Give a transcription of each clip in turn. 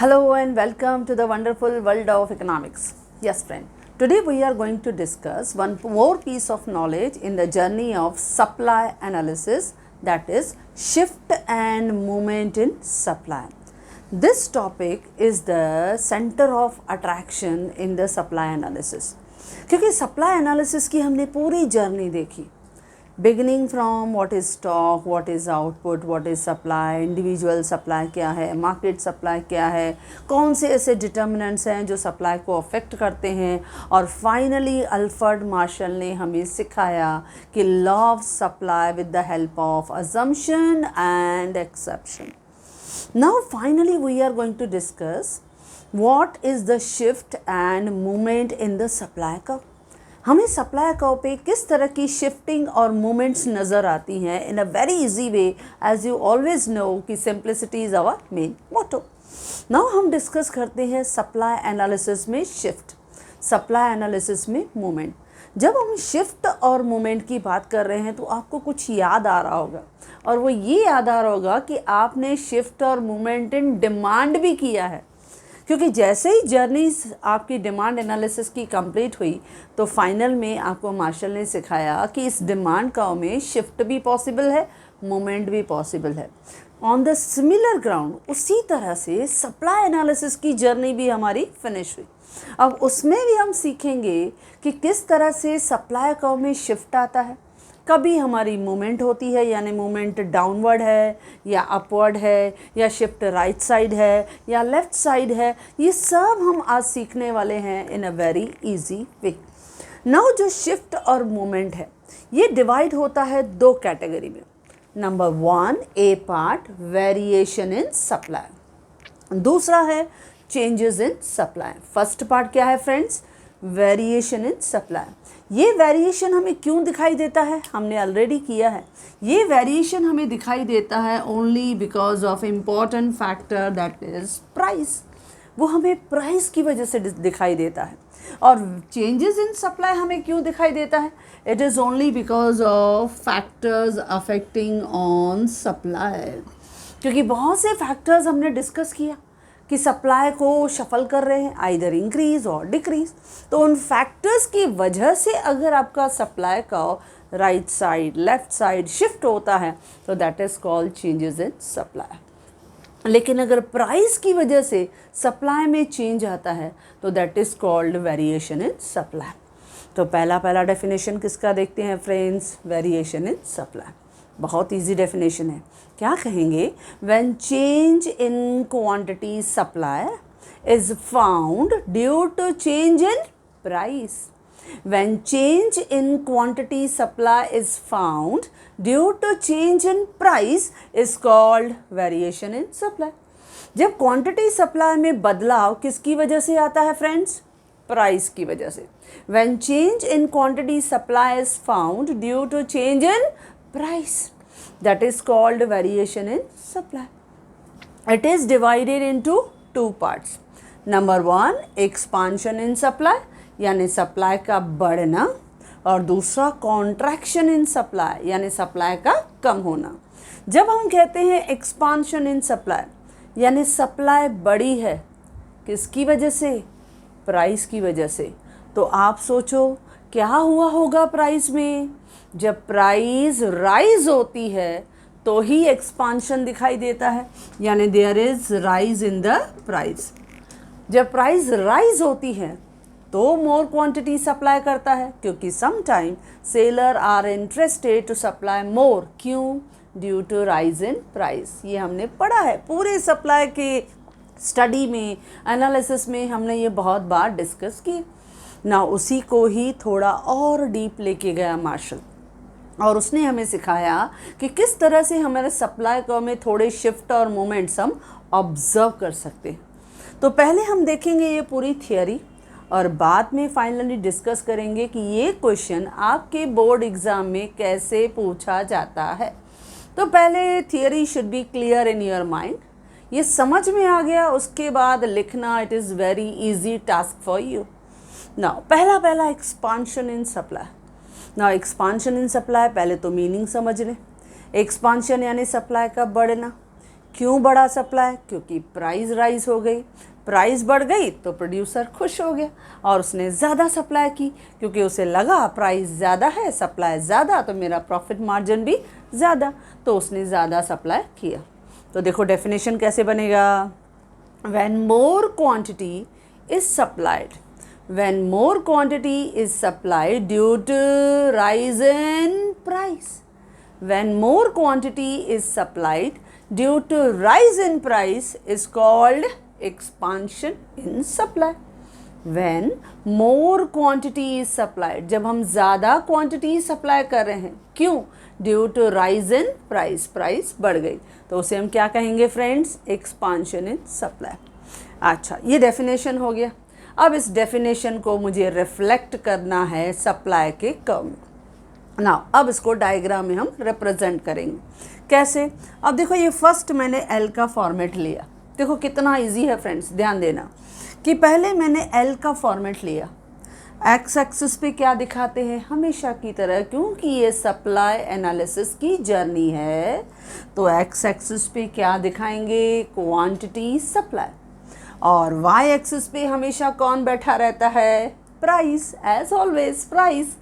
Hello and welcome to the wonderful world of economics. Yes, friend. Today we are going to discuss one more piece of knowledge in the journey of supply analysis, that is shift and movement in supply. This topic is the center of attraction in the supply analysis. क्योंकि supply analysis की हमने पूरी journey देखी, beginning from what is stock, what is output, what is supply, individual supply क्या है, market supply क्या है, कौन से ऐसे डिटर्मिनेंट्स हैं जो सप्लाई को अफेक्ट करते हैं, और फाइनली अल्फ्रेड मार्शल ने हमें सिखाया कि law of supply with the help of assumption and exception. Now finally we are going to discuss what is the shift and movement in the supply curve. हमें supply curve पे किस तरह की shifting और मूवमेंट्स नज़र आती हैं in a very easy way, as you always know कि simplicity is our main motto. Now हम डिस्कस करते हैं सप्लाई एनालिसिस में शिफ्ट, सप्लाई एनालिसिस में मूवमेंट. जब हम शिफ्ट और मूवमेंट की बात कर रहे हैं तो आपको कुछ याद आ रहा होगा, और वो ये याद आ रहा होगा कि आपने शिफ्ट और मूवमेंट इन डिमांड भी किया है. क्योंकि जैसे ही जर्नी आपकी डिमांड एनालिसिस की कंप्लीट हुई तो फाइनल में आपको मार्शल ने सिखाया कि इस डिमांड कर्व में शिफ्ट भी पॉसिबल है, मूवमेंट भी पॉसिबल है. ऑन द सिमिलर ग्राउंड उसी तरह से सप्लाई एनालिसिस की जर्नी भी हमारी फिनिश हुई. अब उसमें भी हम सीखेंगे कि किस तरह से सप्लाई कर्व में शिफ्ट आता है, कभी हमारी मूवमेंट होती है, यानी मूवमेंट डाउनवर्ड है या अपवर्ड है, या शिफ्ट राइट साइड है या लेफ़्ट साइड है. ये सब हम आज सीखने वाले हैं in a very easy way. Now जो शिफ्ट और मूवमेंट है ये डिवाइड होता है दो कैटेगरी में. Number 1 A part variation in supply, दूसरा है changes in supply. First part क्या है फ्रेंड्स? Variation in supply. ये वेरिएशन हमें क्यों दिखाई देता है? हमने ऑलरेडी किया है. ये वेरिएशन हमें दिखाई देता है only because of important factor that is price. वो हमें प्राइस की वजह से दिखाई देता है. और चेंजेस इन सप्लाई हमें क्यों दिखाई देता है? It is only because of factors affecting on supply. क्योंकि बहुत से फैक्टर्स हमने डिस्कस किया कि सप्लाई को शफल कर रहे हैं, आइदर इंक्रीज और डिक्रीज. तो उन फैक्टर्स की वजह से अगर आपका सप्लाई का right side left side shift होता है तो that is called changes in supply. लेकिन अगर प्राइस की वजह से सप्लाई में चेंज आता है तो that is called variation in supply. तो पहला डेफिनेशन किसका देखते हैं फ्रेंड्स? Variation in supply. बहुत इजी डेफिनेशन है. क्या कहेंगे? When change in quantity supply is found due to change in price. When change in quantity supply is found due to change in price is called variation in supply. जब quantity supply में बदलाव किसकी वजह से आता है friends? Price की वजह से. When change in quantity supply is found due to change in price, that is called variation in supply. It is divided into two parts. Number 1 expansion in supply, यानी सप्लाई का बढ़ना, और दूसरा contraction in supply, यानी supply का कम होना. जब हम कहते हैं expansion in supply यानी सप्लाई बढ़ी है, किसकी वजह से? प्राइस की वजह से. तो आप सोचो क्या हुआ होगा प्राइस में? जब प्राइस राइज होती है तो ही एक्सपांशन दिखाई देता है, यानी there is rise in the price. जब प्राइस राइज होती है तो मोर क्वांटिटी सप्लाई करता है, क्योंकि some time seller are interested to supply more. क्यों? Due to rise in price. ये हमने पढ़ा है पूरे सप्लाई के स्टडी में, एनालिसिस में हमने ये बहुत बार डिस्कस की ना. उसी को ही थोड़ा और डीप लेके गया मार्शल, और उसने हमें सिखाया कि किस तरह से हमारे सप्लाई कर्व में थोड़े शिफ्ट और मोमेंट्स हम ऑब्जर्व कर सकते हैं. तो पहले हम देखेंगे ये पूरी थियोरी, और बाद में फाइनली डिस्कस करेंगे कि ये क्वेश्चन आपके बोर्ड एग्ज़ाम में कैसे पूछा जाता है. तो पहले theory should be clear in your mind. ये समझ में आ गया, उसके बाद लिखना it is very easy task for you. Now पहला expansion in supply. Now expansion in supply, पहले तो मीनिंग समझ लें. एक्सपांशन यानी सप्लाई का बढ़ना. क्यों बढ़ा सप्लाई? क्योंकि प्राइस राइज हो गई, प्राइस बढ़ गई तो प्रोड्यूसर खुश हो गया और उसने ज़्यादा सप्लाई की, क्योंकि उसे लगा प्राइस ज़्यादा है, सप्लाई ज़्यादा, तो मेरा प्रॉफिट मार्जिन भी ज़्यादा, तो उसने ज़्यादा सप्लाई किया। तो देखो डेफिनेशन कैसे बनेगा, when more quantity is supplied, when more quantity is supplied due to rise in price, when more quantity is supplied due to rise in price is called expansion in supply. when more quantity is supplied, जब हम ज़्यादा quantity supply कर रहे हैं, क्यों? Due to rise in price, price बढ़ गई, तो उसे हम क्या कहेंगे फ्रेंड्स? Expansion in supply. अच्छा, ये डेफिनेशन हो गया। अब इस डेफिनेशन को मुझे रिफ्लेक्ट करना है सप्लाई के कर्व में। नाउ अब इसको डायग्राम में हम रिप्रेजेंट करेंगे। कैसे? अब देखो ये फर्स्ट मैंने एल का फॉर्मेट लिया। देखो कितना इजी है फ्रेंड्स, ध्यान देना कि पहले मैंने एल का फॉर्मेट लिया। एक्स एक्सिस पे क्या दिखाते हैं? हमेशा की तरह, क्योंकि ये सप्लाई एनालिसिस की जर्नी है, तो एक्स एक्सिस पे क्या दिखाएंगे? Quantity supply. और वाई एक्सिस पे हमेशा कौन बैठा रहता है? Price, as always price.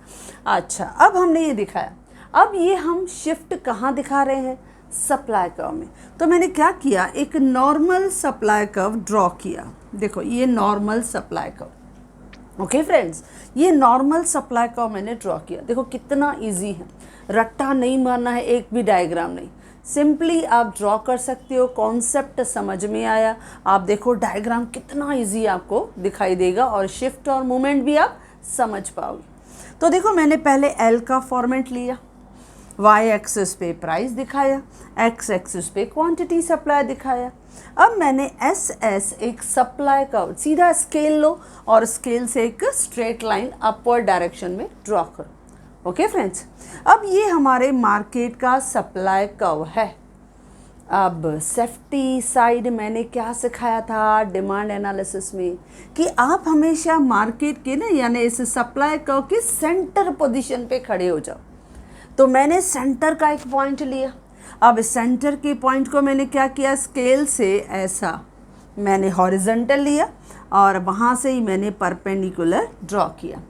अच्छा, अब हमने ये दिखाया, अब ये हम शिफ्ट कहाँ दिखा रहे हैं? सप्लाई कर्व में। तो मैंने क्या किया, एक नॉर्मल सप्लाई कर्व ड्रॉ किया। देखो ये normal supply curve, okay friends, ये नॉर्मल सप्लाई कर्व मैंने ड्रॉ किया। देखो कितना इजी है, रट्टा नहीं मारना है, एक भी डायग्राम नहीं, सिंपली आप ड्रॉ कर सकते हो। कॉन्सेप्ट समझ में आया, आप देखो डायग्राम कितना इजी आपको दिखाई देगा और शिफ्ट और मूवमेंट भी आप समझ पाओगे। तो देखो मैंने पहले एल का फॉर्मेट लिया, वाई एक्सिस पे प्राइस दिखाया, एक्स एक्सिस पे क्वांटिटी सप्लाई दिखाया। अब मैंने एस एस एक सप्लाई का सीधा स्केल लो और स्केल से एक स्ट्रेट लाइन अपवर्ड डायरेक्शन में ड्रॉ करो। ओके फ्रेंड्स, अब ये हमारे मार्केट का सप्लाई कर्व है। अब सेफ्टी साइड मैंने क्या सिखाया था डिमांड एनालिसिस में, कि आप हमेशा मार्केट के ना यानी इस सप्लाई कर्व के सेंटर पोजीशन पे खड़े हो जाओ। तो मैंने सेंटर का एक पॉइंट लिया। अब सेंटर के पॉइंट को मैंने क्या किया, स्केल से ऐसा मैंने हॉरिजॉन्टल लिया और वहाँ से ही मैंने परपेंडिकुलर ड्रॉ किया।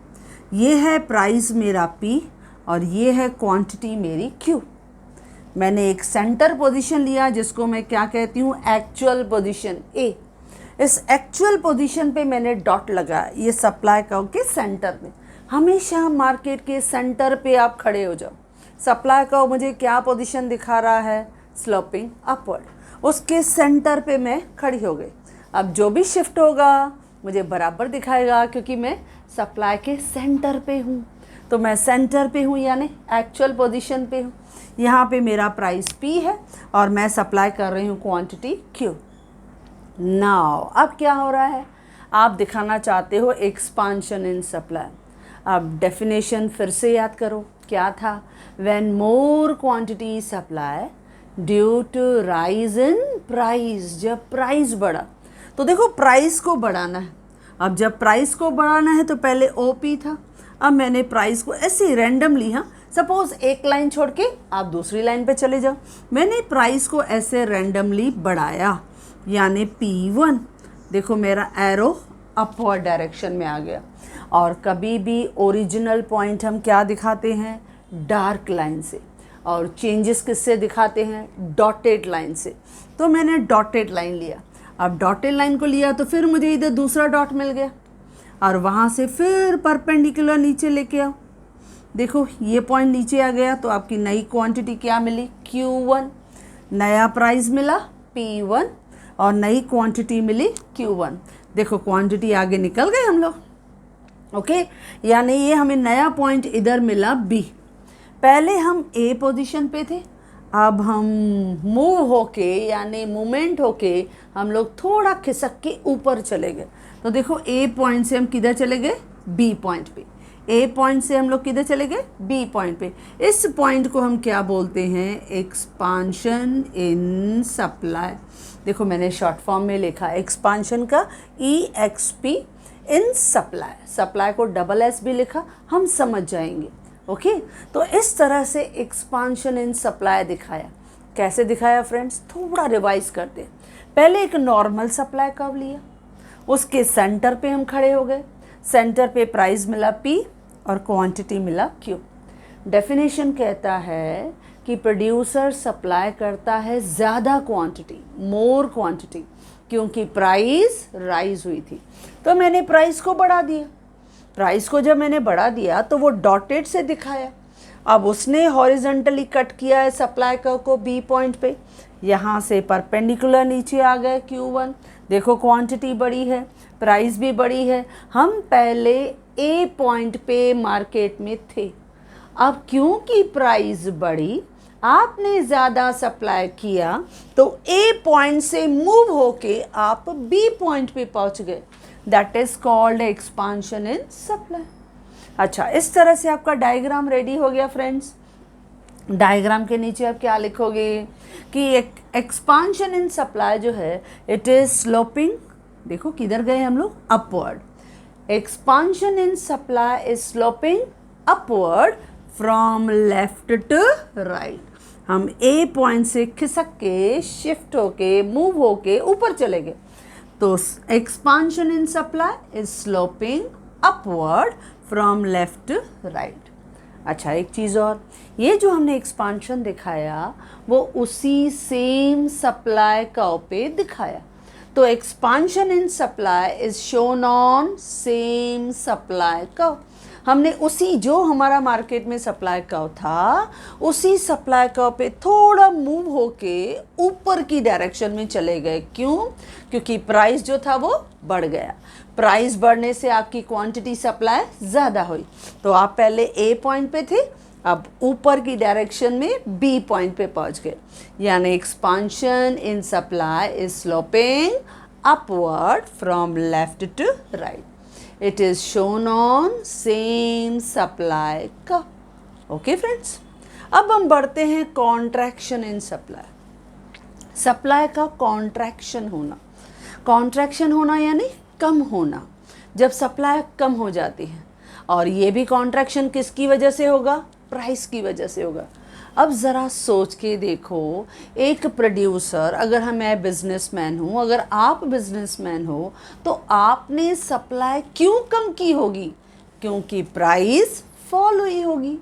ये है प्राइस मेरा P और ये है क्वांटिटी मेरी Q। मैंने एक सेंटर पोजीशन लिया जिसको मैं क्या कहती हूँ, एक्चुअल पोजीशन A। इस एक्चुअल पोजीशन पे मैंने डॉट लगाया, ये सप्लाई कर्व के सेंटर में। हमेशा मार्केट के सेंटर पे आप खड़े हो जाओ। सप्लाई कर्व मुझे क्या पोजीशन दिखा रहा है, स्लोपिंग अपवर्ड, उसके सेंटर पे मैं खड़ी हो गई। अब जो भी शिफ्ट होगा मुझे बराबर दिखाएगा, क्योंकि मैं सप्लाई के सेंटर पे हूँ। तो मैं सेंटर पे हूँ यानी एक्चुअल पोजीशन पे हूँ। यहाँ पे मेरा प्राइस P है और मैं सप्लाई कर रही हूँ क्वांटिटी Q। नाउ अब क्या हो रहा है, आप दिखाना चाहते हो एक्सपांशन इन सप्लाई। अब डेफिनेशन फिर से याद करो, क्या था, when more quantity supply due to rise in price, जब प्राइस बढ़ा। तो देखो प्राइस को बढ़ाना है। अब जब प्राइस को बढ़ाना है तो पहले OP था, अब मैंने प्राइस को ऐसे रैंडमली, हाँ सपोज एक लाइन छोड़ के आप दूसरी लाइन पे चले जाओ, मैंने प्राइस को ऐसे रैंडमली बढ़ाया यानी P1। देखो मेरा एरो अपवर्ड डायरेक्शन में आ गया। और कभी भी ओरिजिनल पॉइंट हम क्या दिखाते हैं, डार्क लाइन से, और चेंजेस किससे दिखाते हैं, डॉटेड लाइन से। तो मैंने डॉटेड लाइन लिया। अब डॉटेड लाइन को लिया तो फिर मुझे इधर दूसरा डॉट मिल गया और वहाँ से फिर परपेंडिकुलर नीचे लेके आओ। देखो ये पॉइंट नीचे आ गया तो आपकी नई क्वांटिटी क्या मिली, Q1। नया प्राइस मिला P1 और नई क्वांटिटी मिली Q1। देखो क्वांटिटी आगे निकल गए हम लोग, ओके। यानी ये हमें नया पॉइंट इधर मिला B। पहले हम A पोजीशन पे थे, अब हम मूव होके यानी मूवमेंट होके हम लोग थोड़ा खिसक के ऊपर चले गए। तो देखो A पॉइंट से हम किधर चले गए, B पॉइंट पे। A पॉइंट से हम लोग किधर चले गए, B पॉइंट पे। इस पॉइंट को हम क्या बोलते हैं, एक्सपांशन इन सप्लाई। देखो मैंने शॉर्ट फॉर्म में लिखा एक्सपांशन का EXP इन सप्लाई। सप्लाई को SS भी लिखा, हम समझ जाएंगे, ओके। तो इस तरह से एक्सपांशन इन सप्लाई दिखाया। कैसे दिखाया फ्रेंड्स, थोड़ा रिवाइज करते हैं। पहले एक नॉर्मल सप्लाई कर्व लिया, उसके सेंटर पे हम खड़े हो गए, सेंटर पे प्राइस मिला P और क्वांटिटी मिला Q। डेफिनेशन कहता है कि प्रोड्यूसर सप्लाई करता है ज़्यादा क्वांटिटी, मोर क्वांटिटी, क्योंकि प्राइस राइज हुई थी। तो मैंने प्राइस को बढ़ा दिया। प्राइस को जब मैंने बढ़ा दिया तो वो डॉटेड से दिखाया। अब उसने हॉरिजॉन्टली कट किया है सप्लाई कर्व को B पॉइंट पे, यहाँ से परपेंडिकुलर नीचे आ गए Q1। देखो क्वांटिटी बड़ी है, प्राइस भी बड़ी है। हम पहले A पॉइंट पे मार्केट में थे। अब क्योंकि प्राइस बढ़ी, आपने ज़्यादा सप्लाई किया, तो A पॉइंट से मूव होके आप B पॉइंट पे पहुंच गए। That is called expansion in supply. अच्छा, इस तरह से आपका डायग्राम रेडी हो गया फ्रेंड्स। डायग्राम के नीचे आप क्या लिखोगे कि एक्सपांशन इन सप्लाई जो है इट इज स्लोपिंग। देखो किधर गए हम लोग, upward. Expansion in supply is sloping upward from left to right. हम ए पॉइंट से खिसक के, शिफ्ट होके, मूव होके ऊपर चले गए। तो expansion in supply is sloping upward from left to right. अच्छा, एक चीज़ और, ये जो हमने एक्सपांशन दिखाया वो उसी सेम सप्लाई कर्व पे दिखाया। तो expansion in supply is shown on same supply curve. हमने उसी जो हमारा मार्केट में सप्लाई कर्व था, उसी सप्लाई कर्व पे थोड़ा मूव होके ऊपर की डायरेक्शन में चले गए। क्यों? क्योंकि प्राइस जो था वो बढ़ गया। प्राइस बढ़ने से आपकी क्वांटिटी सप्लाई ज़्यादा हुई। तो आप पहले A पॉइंट पे थे, अब ऊपर की डायरेक्शन में B पॉइंट पे पहुंच गए। यानी expansion in supply is sloping upward from left to right. It is shown on same supply curve। Okay friends, अब हम बढ़ते हैं कॉन्ट्रैक्शन इन सप्लाई। सप्लाई का कॉन्ट्रैक्शन होना, कॉन्ट्रैक्शन होना यानी कम होना। जब सप्लाई कम हो जाती है, और ये भी कॉन्ट्रैक्शन किसकी वजह से होगा? प्राइस की वजह से होगा। अब ज़रा सोच के देखो, एक प्रोड्यूसर, अगर मैं बिजनेसमैन हूँ, अगर आप बिजनेसमैन हो, तो आपने सप्लाई क्यों कम की होगी? क्योंकि प्राइस फॉल हुई होगी।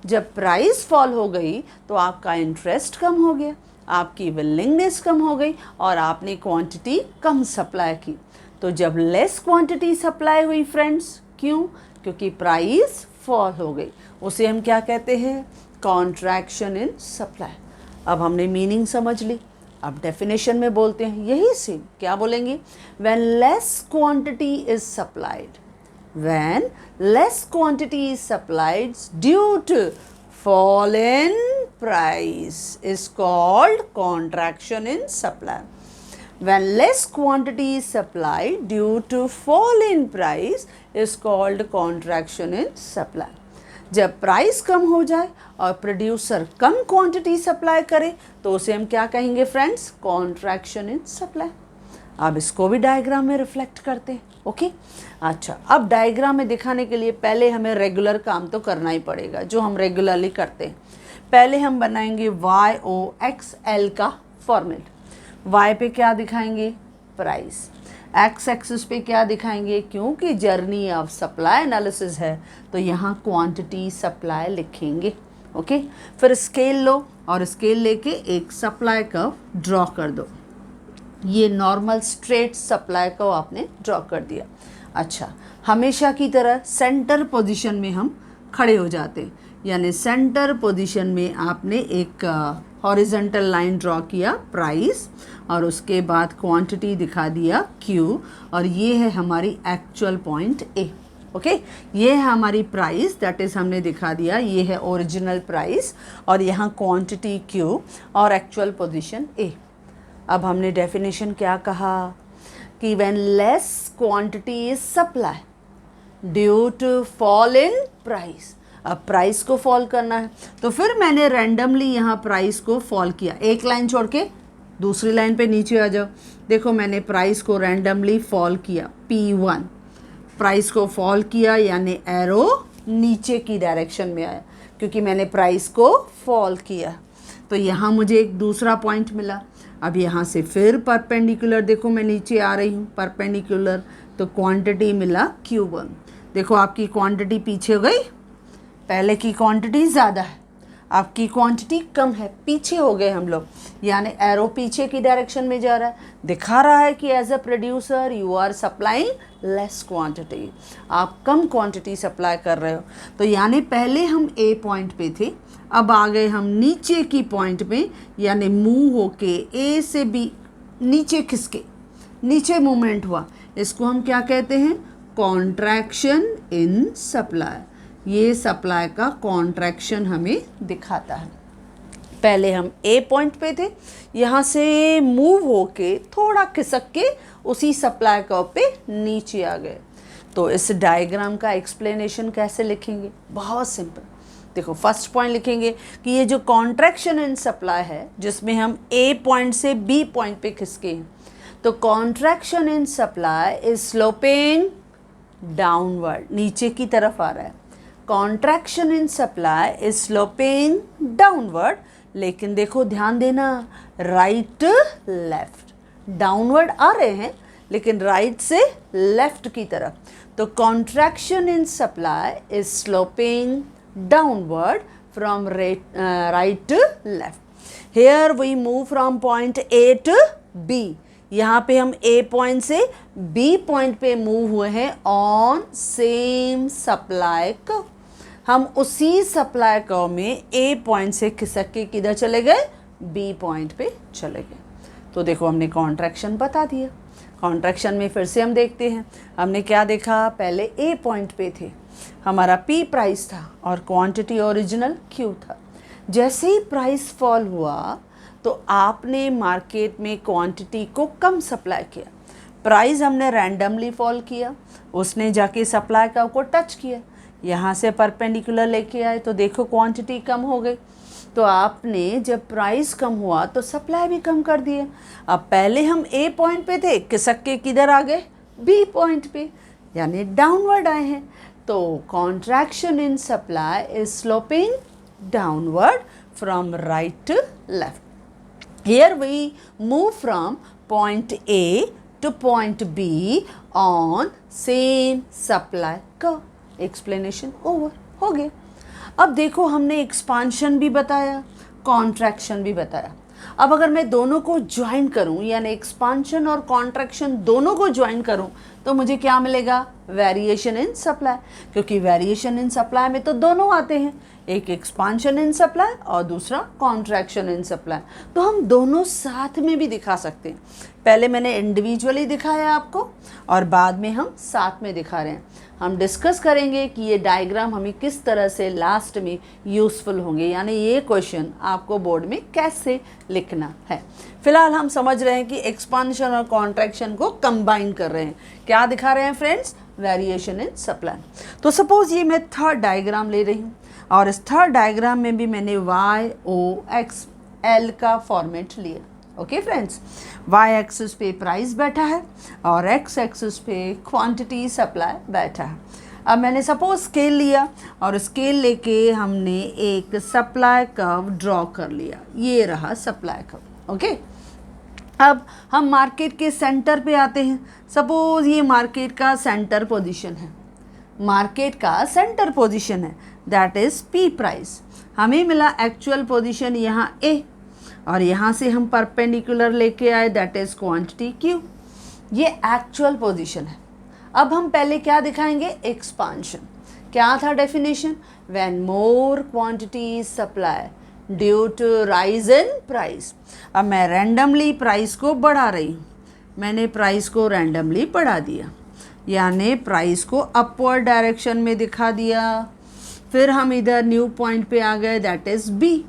जब प्राइस फॉल हो गई तो आपका इंटरेस्ट कम हो गया, आपकी विलिंगनेस कम हो गई और आपने क्वांटिटी कम सप्लाई की। तो जब लेस क्वांटिटी सप्लाई हुई फ्रेंड्स, क्यों? क्योंकि प्राइस फॉल हो गई। उसे हम क्या कहते हैं? Contraction in supply. अब हमने मीनिंग समझ ली, अब डेफिनेशन में बोलते हैं यही सेम। क्या बोलेंगे? When less quantity is supplied, when less quantity is supplied due to fall in price is called contraction in supply. When less quantity is supplied due to fall in price is called contraction in supply. जब price कम हो जाए और producer कम quantity supply करे तो उसे हम क्या कहेंगे फ्रेंड्स? Contraction in supply. अब इसको भी डायग्राम में रिफ्लेक्ट करते हैं। ओके, अच्छा, अब डायग्राम में दिखाने के लिए पहले हमें रेगुलर काम तो करना ही पड़ेगा, जो हम रेगुलरली करते हैं। पहले हम बनाएंगे YOXL का फॉर्मेट। Y पे क्या दिखाएंगे? प्राइस। एक्स एक्सिस पे क्या दिखाएंगे? क्योंकि जर्नी ऑफ सप्लाई एनालिसिस है तो यहाँ क्वांटिटी सप्लाई लिखेंगे। ओके, फिर स्केल लो और स्केल लेके एक सप्लाई कर्व ड्रॉ कर दो। ये नॉर्मल स्ट्रेट सप्लाई को आपने ड्रॉ कर दिया। अच्छा, हमेशा की तरह सेंटर पोजीशन में हम खड़े हो जाते हैं, यानी सेंटर पोजीशन में आपने एक हॉरिजॉन्टल लाइन ड्रॉ किया प्राइस, और उसके बाद क्वांटिटी दिखा दिया Q, और ये है हमारी एक्चुअल पॉइंट A। ओके, ये है हमारी प्राइस, दैट इज़ हमने दिखा दिया, ये है ओरिजिनल प्राइस, और यहाँ क्वांटिटी Q और एक्चुअल पोजीशन A। अब हमने डेफिनेशन क्या कहा कि when less quantity is supply due to fall in price. अब प्राइस को फॉल करना है तो फिर मैंने रैंडमली यहाँ प्राइस को फॉल किया। एक लाइन छोड़ के दूसरी लाइन पे नीचे आ जाओ। देखो मैंने प्राइस को रैंडमली फॉल किया, P1 प्राइस को फॉल किया, यानी एरो नीचे की डायरेक्शन में आया क्योंकि मैंने प्राइस को फॉल किया। तो यहाँ मुझे एक दूसरा पॉइंट मिला। अब यहाँ से फिर परपेंडिकुलर, देखो मैं नीचे आ रही हूँ परपेंडिकुलर, तो क्वांटिटी मिला Q1। देखो आपकी क्वांटिटी पीछे हो गई, पहले की क्वांटिटी ज़्यादा है, आपकी क्वांटिटी कम है, पीछे हो गए हम लोग, यानी एरो पीछे की डायरेक्शन में जा रहा है, दिखा रहा है कि as a producer you are supplying less quantity, आप कम क्वांटिटी सप्लाई कर रहे हो। तो यानी पहले हम ए पॉइंट पे थे, अब आ गए हम नीचे की पॉइंट पे, यानी मूव होके ए से बी नीचे खिसके, नीचे मूवमेंट हुआ, इसको हम क्या कहते हैं, कॉन्ट्रैक्शन इन सप्लाई। ये सप्लाई का कॉन्ट्रैक्शन हमें दिखाता है। पहले हम ए पॉइंट पे थे, यहाँ से मूव होके थोड़ा खिसक के उसी सप्लाई कर्व पे नीचे आ गए। तो इस डायग्राम का एक्सप्लेनेशन कैसे लिखेंगे, बहुत सिंपल। देखो फर्स्ट पॉइंट लिखेंगे कि ये जो कॉन्ट्रैक्शन इन सप्लाई है, जिसमें हम ए पॉइंट से बी पॉइंट पे खिसके हैं, तो contraction in supply is sloping downward, नीचे की तरफ आ रहा है। Contraction in supply is sloping downward, लेकिन देखो ध्यान देना, राइट लेफ्ट, डाउनवर्ड आ रहे हैं लेकिन राइट से लेफ्ट की तरफ। तो contraction in supply is sloping downward from right to left. Here we move from point A to B, यहाँ पे हम ए पॉइंट से बी पॉइंट पे मूव हुए हैं ऑन सेम सप्लाई कर्व। हम उसी सप्लाई कर्व में ए पॉइंट से खिसक के किधर चले गए, बी पॉइंट पे चले गए। तो देखो हमने कॉन्ट्रैक्शन बता दिया। कॉन्ट्रैक्शन में फिर से हम देखते हैं, हमने क्या देखा, पहले ए पॉइंट पे थे, हमारा पी प्राइस था और क्वांटिटी ओरिजिनल क्यू था। जैसे ही प्राइस फॉल हुआ तो आपने मार्केट में क्वांटिटी को कम सप्लाई किया, प्राइस हमने रैंडमली फॉल किया, उसने जाके सप्लाई कर्व को टच किया, यहाँ से परपेंडिकुलर लेके आए तो देखो क्वांटिटी कम हो गई। तो आपने जब प्राइस कम हुआ तो सप्लाई भी कम कर दिए। अब पहले हम ए पॉइंट पे थे, खिसक के किधर आ गए, बी पॉइंट पे, यानी डाउनवर्ड आए हैं। तो contraction in supply is sloping downward from right to left. Here we move from point A to point B on same supply curve. Explanation over, हो गया। अब देखो हमने एक्सपांशन भी बताया, कॉन्ट्रैक्शन भी बताया। अब अगर मैं दोनों को ज्वाइन करूं, यानी एक्सपांशन और कॉन्ट्रैक्शन दोनों को ज्वाइन करूं, तो मुझे क्या मिलेगा, वेरिएशन इन सप्लाई, क्योंकि वेरिएशन इन सप्लाई में तो दोनों आते हैं, एक एक्सपांशन इन सप्लाई और दूसरा कॉन्ट्रैक्शन इन सप्लाई। तो हम दोनों साथ में भी दिखा सकते हैं। पहले मैंने इंडिविजुअली दिखाया आपको और बाद में हम साथ में दिखा रहे हैं। हम डिस्कस करेंगे कि ये डायग्राम हमें किस तरह से लास्ट में यूज़फुल होंगे, यानी ये क्वेश्चन आपको बोर्ड में कैसे लिखना है। फिलहाल हम समझ रहे हैं कि एक्सपांशन और कॉन्ट्रैक्शन को कंबाइन कर रहे हैं। क्या दिखा रहे हैं फ्रेंड्स, वेरिएशन इन सप्लाई। तो सपोज ये मैं थर्ड डायग्राम ले रही हूँ और इस थर्ड डायग्राम में भी मैंने YOXL का फॉर्मेट लिया। ओके फ्रेंड्स, वाई एक्सिस पे प्राइस बैठा है और एक्स एक्सिस पे क्वांटिटी सप्लाई बैठा है। अब मैंने सपोज स्केल लिया और स्केल लेके हमने एक सप्लाई कर्व ड्रॉ कर लिया, ये रहा सप्लाई कर्व। ओके, अब हम मार्केट के सेंटर पे आते हैं। सपोज ये मार्केट का सेंटर पोजीशन है, मार्केट का सेंटर पोजीशन है, दैट इज़ पी प्राइस। हमें मिला एक्चुअल पोजीशन यहाँ ए और यहाँ से हम परपेंडिकुलर लेके आए, दैट इज़ क्वांटिटी क्यू। ये एक्चुअल पोजीशन है। अब हम पहले क्या दिखाएंगे, एक्सपांशन। क्या था definition, when more quantity is supply due to rise in price. अब मैं रैंडमली प्राइस को बढ़ा रही हूँ, मैंने प्राइस को रैंडमली बढ़ा दिया, यानी प्राइस को अपवर्ड डायरेक्शन में दिखा दिया। फिर हम इधर न्यू पॉइंट पे आ गए, दैट इज़ बी।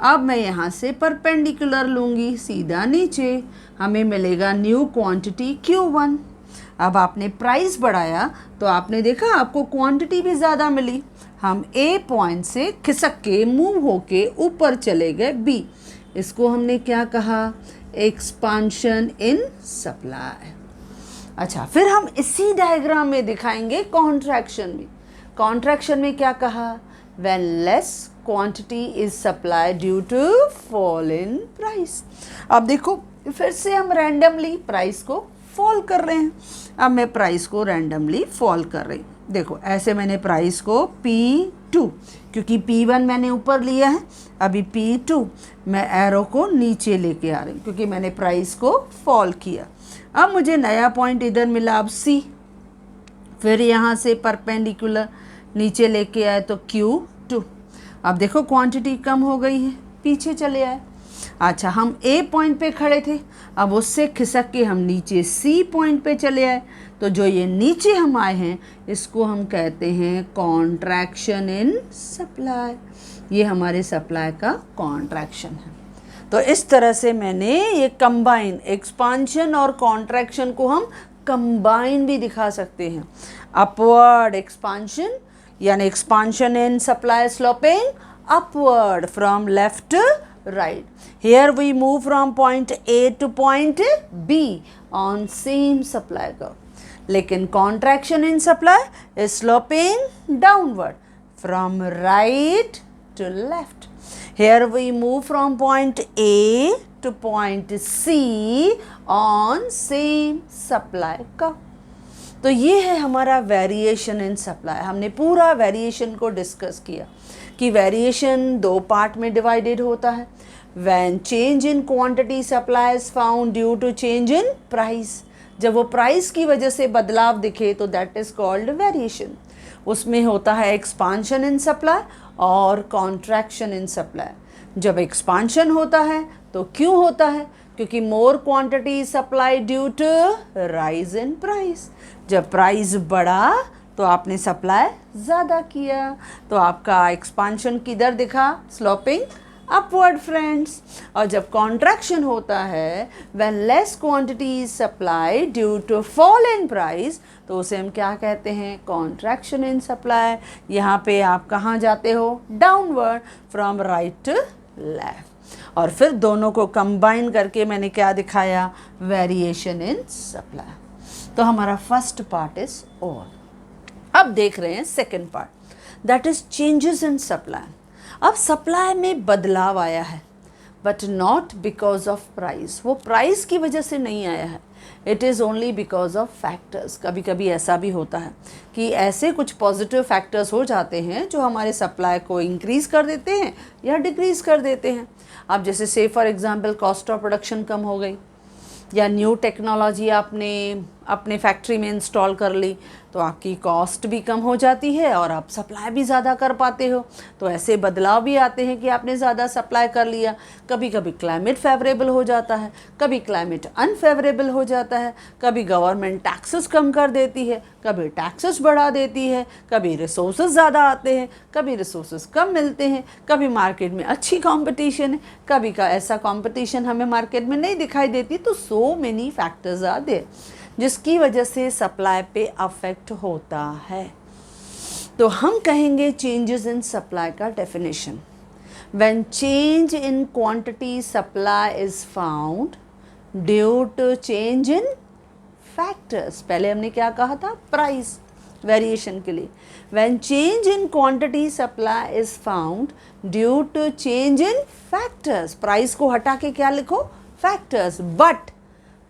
अब मैं यहाँ से परपेंडिकुलर लूँगी सीधा नीचे, हमें मिलेगा न्यू क्वांटिटी Q1। अब आपने प्राइस बढ़ाया तो आपने देखा आपको क्वांटिटी भी ज़्यादा मिली। हम ए पॉइंट से खिसक के मूव होके ऊपर चले गए बी। इसको हमने क्या कहा, एक्सपांशन इन सप्लाई। अच्छा, फिर हम इसी डायग्राम में दिखाएंगे कॉन्ट्रैक्शन में। कॉन्ट्रैक्शन में क्या कहा, when less quantity is supply due to fall in price. अब देखो फिर से हम रैंडमली प्राइस को फॉल कर रहे हैं। अब मैं प्राइस को रैंडमली फॉल कर रही, देखो ऐसे मैंने प्राइस को P2, क्योंकि P1 मैंने ऊपर लिया है, अभी P2 मैं एरो को नीचे लेके आ रही हूँ क्योंकि मैंने प्राइस को फॉल किया। अब मुझे नया पॉइंट इधर मिला, अब C, फिर यहाँ से परपेंडिकुलर नीचे लेके आए तो Q2। अब देखो क्वांटिटी कम हो गई है, पीछे चले आए। अच्छा, हम A पॉइंट पे खड़े थे, अब उससे खिसक के हम नीचे C पॉइंट पे चले आए, तो जो ये नीचे हम आए हैं इसको हम कहते हैं कॉन्ट्रैक्शन इन सप्लाई। ये हमारे सप्लाई का कॉन्ट्रैक्शन है। तो इस तरह से मैंने ये कंबाइन, एक्सपांशन और कॉन्ट्रैक्शन को हम कंबाइन भी दिखा सकते हैं। अपवर्ड एक्सपांशन यानी expansion in supply sloping upward from left right. Here we move from point A to point B on same supply curve. लेकिन contraction in supply is sloping downward from right to left. Here we move from point A to point C on same supply curve. तो ये है हमारा variation in supply. हमने पूरा variation को discuss किया कि वेरिएशन दो पार्ट में डिवाइडेड होता है। When change in quantity supply is found due to change in price, जब वो प्राइस की वजह से बदलाव दिखे तो दैट इज कॉल्ड वेरिएशन। उसमें होता है एक्सपांशन इन सप्लाई और कॉन्ट्रैक्शन इन सप्लाई। जब एक्सपांशन होता है तो क्यों होता है? क्योंकि more quantity supply due to rise in price. जब प्राइस बढ़ा तो आपने सप्लाई ज़्यादा किया, तो आपका एक्सपांशन किधर दिखा? Sloping upward friends. और जब कॉन्ट्रैक्शन होता है when less quantity is supply due to fall in price, तो उसे हम क्या कहते हैं? Contraction in supply. यहाँ पे आप कहाँ जाते हो? Downward from right to left. और फिर दोनों को कंबाइन करके मैंने क्या दिखाया? Variation in supply. तो हमारा फर्स्ट पार्ट इज ओवर। अब देख रहे हैं second part, that is changes in supply. अब सप्लाई में बदलाव आया है, but not because of price. वो प्राइस की वजह से नहीं आया है, it is only because of factors. कभी कभी ऐसा भी होता है कि ऐसे कुछ पॉजिटिव फैक्टर्स हो जाते हैं जो हमारे सप्लाई को इंक्रीज़ कर देते हैं या डिक्रीज़ कर देते हैं। अब जैसे से for example cost of production कम हो गई, या न्यू टेक्नोलॉजी आपने अपने फैक्ट्री में इंस्टॉल कर ली तो आपकी कॉस्ट भी कम हो जाती है और आप सप्लाई भी ज़्यादा कर पाते हो। तो ऐसे बदलाव भी आते हैं कि आपने ज़्यादा सप्लाई कर लिया। कभी कभी क्लाइमेट फेवरेबल हो जाता है, कभी क्लाइमेट अनफेवरेबल हो जाता है, कभी गवर्नमेंट टैक्सेस कम कर देती है, कभी टैक्सेस बढ़ा देती है, कभी रिसोर्सेज ज़्यादा आते हैं, कभी रिसोर्सेज कम मिलते हैं, कभी मार्केट में अच्छी कंपटीशन है, कभी का ऐसा कंपटीशन हमें मार्केट में नहीं दिखाई देती। तो so many factors are there जिसकी वजह से सप्लाई पे अफेक्ट होता है। तो हम कहेंगे चेंजेस इन सप्लाई का definition, when change in quantity supply is found due to change in factors. पहले हमने क्या कहा था? प्राइस वेरिएशन के लिए। When change in quantity supply is found due to change in factors. Price को हटा के क्या लिखो? Factors. But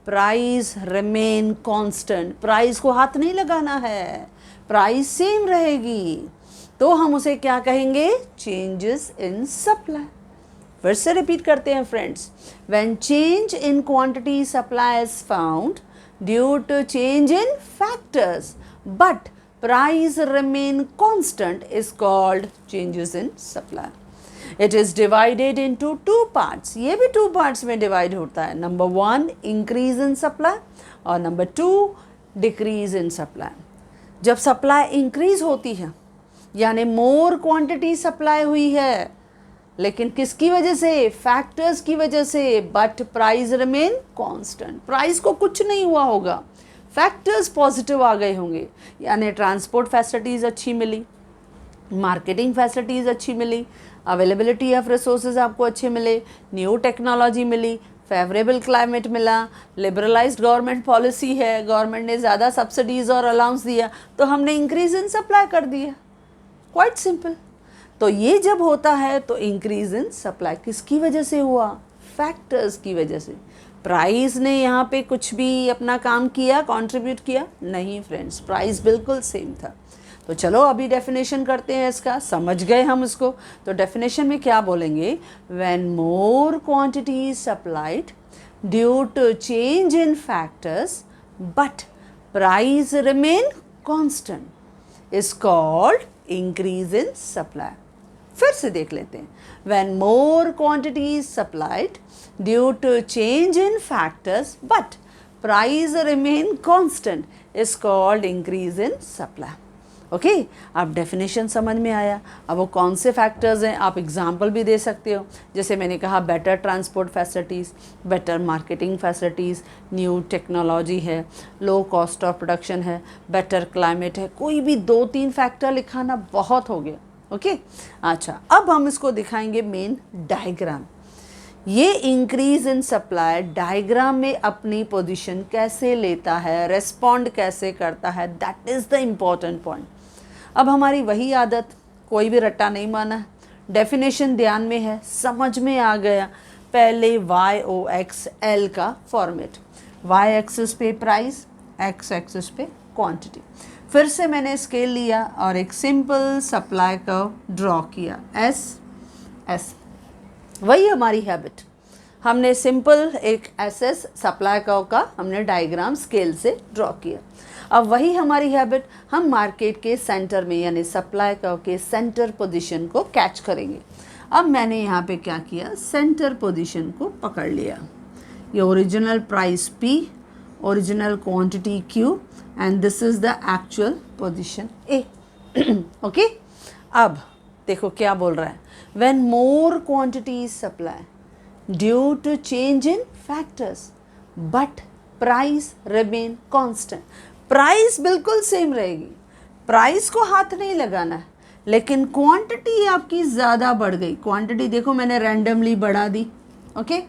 price remain constant. Price को हाथ नहीं लगाना है, प्राइस सेम रहेगी, तो हम उसे क्या कहेंगे? Changes in supply. फिर से रिपीट करते हैं friends, when change in quantity supply is found due to change in factors but price remain constant is called changes in supply. It is divided into two parts. ये भी two parts में divide होता है। Number 1 increase in supply और number 2 decrease in supply। जब supply increase होती है यानी more quantity supply हुई है, लेकिन किसकी वजह से? factors की वजह से, but price remain constant। price को कुछ नहीं हुआ होगा, factors positive आ गए होंगे, यानी transport facilities अच्छी मिली, मार्केटिंग फैसिलिटीज़ अच्छी मिली, अवेलेबिलिटी ऑफ रिसोर्सेज आपको अच्छे मिले, न्यू टेक्नोलॉजी मिली, फेवरेबल क्लाइमेट मिला, लिबरलाइज्ड गवर्नमेंट पॉलिसी है, गवर्नमेंट ने ज़्यादा सब्सिडीज़ और अलाउंस दिया, तो हमने इंक्रीज इन सप्लाई कर दिया। Quite simple. तो ये जब होता है तो इंक्रीज इन सप्लाई किसकी वजह से हुआ? फैक्टर्स की वजह से। प्राइस ने यहाँ पे कुछ भी अपना काम किया, कंट्रीब्यूट किया? नहीं फ्रेंड्स, प्राइस बिल्कुल सेम था। तो चलो अभी डेफिनेशन करते हैं इसका, समझ गए हम इसको। तो डेफिनेशन में क्या बोलेंगे? When more quantity is supplied due to change in factors but price remain constant is called increase in supply. फिर से देख लेते हैं। When more quantity is supplied due to change in factors but price remain constant is called increase in supply. Okay, अब definition समझ में आया। अब वो कौन से फैक्टर्स हैं आप एग्जांपल भी दे सकते हो। जैसे मैंने कहा better transport facilities, better marketing facilities, new technology है, लो कॉस्ट ऑफ प्रोडक्शन है, बेटर क्लाइमेट है। कोई भी 2-3 फैक्टर लिखाना बहुत हो गया। ओके, अच्छा अब हम इसको दिखाएंगे मेन डायग्राम। ये इंक्रीज इन सप्लाई डायग्राम में अपनी पोजीशन कैसे लेता है, रेस्पॉन्ड कैसे करता है, that is the important point. अब हमारी वही आदत, कोई भी रट्टा नहीं माना, डेफिनेशन ध्यान में है, समझ में आ गया। पहले YOXL का फॉर्मेट, Y एक्सिस पे प्राइस, X एक्सिस पे क्वांटिटी। फिर से मैंने स्केल लिया और एक सिंपल सप्लाई कर्व ड्रॉ किया, S। वही हमारी हैबिट, हमने सिंपल एक SS सप्लाई कर्व का हमने डायग्राम स्केल से ड्रॉ किया। अब वही हमारी हैबिट, हम मार्केट के सेंटर में यानी सप्लाई कर्व के सेंटर पोजीशन को कैच करेंगे। अब मैंने यहाँ पे क्या किया, सेंटर पोजीशन को पकड़ लिया। ये original price P, original quantity Q and this is the actual position A। Okay, अब देखो क्या बोल रहा है। When more quantity is supply due to change in factors but price remain constant. Price बिल्कुल सेम रहेगी, प्राइस को हाथ नहीं लगाना है, लेकिन क्वांटिटी आपकी ज़्यादा बढ़ गई। क्वांटिटी देखो मैंने रैंडमली बढ़ा दी। ओके,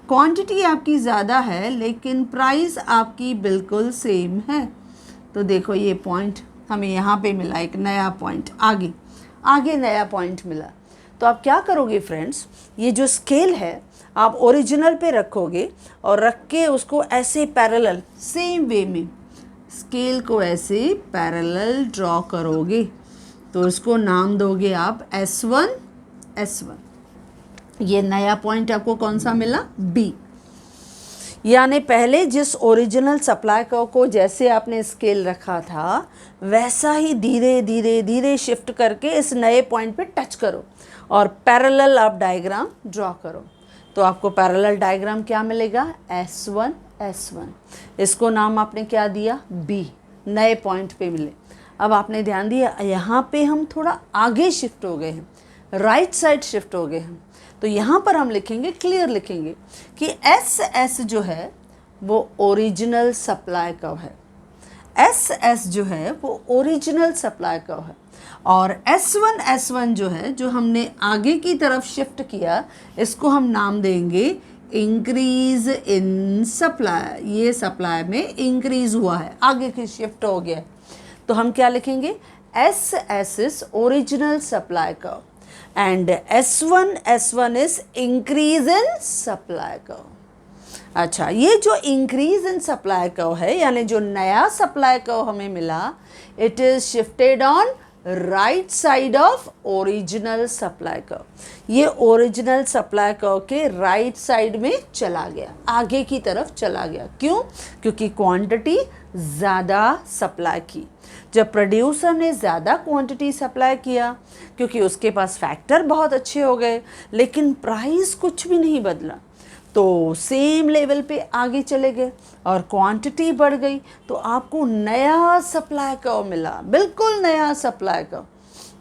क्वांटिटी आपकी ज़्यादा है लेकिन प्राइस आपकी बिल्कुल सेम है। तो देखो ये पॉइंट हमें यहाँ पे मिला, एक नया पॉइंट, आगे नया पॉइंट मिला। तो आप क्या करोगे फ्रेंड्स, ये जो स्केल है आप ओरिजिनल पे रखोगे और रख के उसको ऐसे पैरेलल सेम वे में स्केल को ऐसे पैरेलल ड्रॉ करोगे। तो इसको नाम दोगे आप S1। ये नया पॉइंट आपको कौन सा मिला? B। यानी पहले जिस ओरिजिनल सप्लाई कर्व को जैसे आपने स्केल रखा था वैसा ही धीरे धीरे धीरे शिफ्ट करके इस नए पॉइंट पे टच करो और पैरेलल आप डायग्राम ड्रॉ करो। तो आपको पैरेलल डायग्राम क्या मिलेगा? S1। इसको नाम आपने क्या दिया? B। नए पॉइंट पे मिले। अब आपने ध्यान दिया यहाँ पे हम थोड़ा आगे शिफ्ट हो गए हैं, राइट साइड शिफ्ट हो गए हैं। तो यहाँ पर हम लिखेंगे, क्लियर लिखेंगे कि SS जो है वो ओरिजिनल सप्लाई कर्व है। SS जो है वो ओरिजिनल सप्लाई कर्व है और S1 जो है, जो हमने आगे की तरफ शिफ्ट किया, इसको हम नाम देंगे इंक्रीज इन सप्लाई। ये सप्लाई में इंक्रीज हुआ है, आगे की शिफ्ट हो गया। तो हम क्या लिखेंगे? SS is original supply curve and S1 is increase in supply curve। अच्छा, ये जो इंक्रीज इन सप्लाई कर्व है यानी जो नया सप्लाई कर्व हमें मिला, it is shifted on right side of original supply curve. ये ओरिजिनल सप्लाई कर्व के राइट साइड में चला गया, आगे की तरफ चला गया। क्यों? क्योंकि क्वांटिटी ज़्यादा सप्लाई की। जब प्रोड्यूसर ने ज़्यादा क्वांटिटी सप्लाई किया क्योंकि उसके पास फैक्टर बहुत अच्छे हो गए, लेकिन प्राइस कुछ भी नहीं बदला, तो सेम लेवल पे आगे चले गए और क्वांटिटी बढ़ गई, तो आपको नया सप्लाई कर्व मिला, बिल्कुल नया सप्लाई कर्व।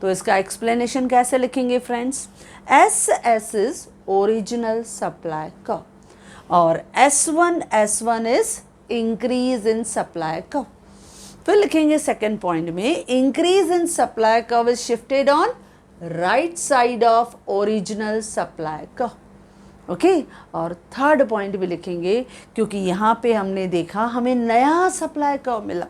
तो इसका एक्सप्लेनेशन कैसे लिखेंगे friends? SS is original supply curve और S1 is increase in supply curve. फिर लिखेंगे सेकेंड पॉइंट में, increase in supply curve is shifted on right side of original supply curve. Okay, और third point भी लिखेंगे क्योंकि यहाँ पे हमने देखा हमें नया सप्लाई कर्व मिला।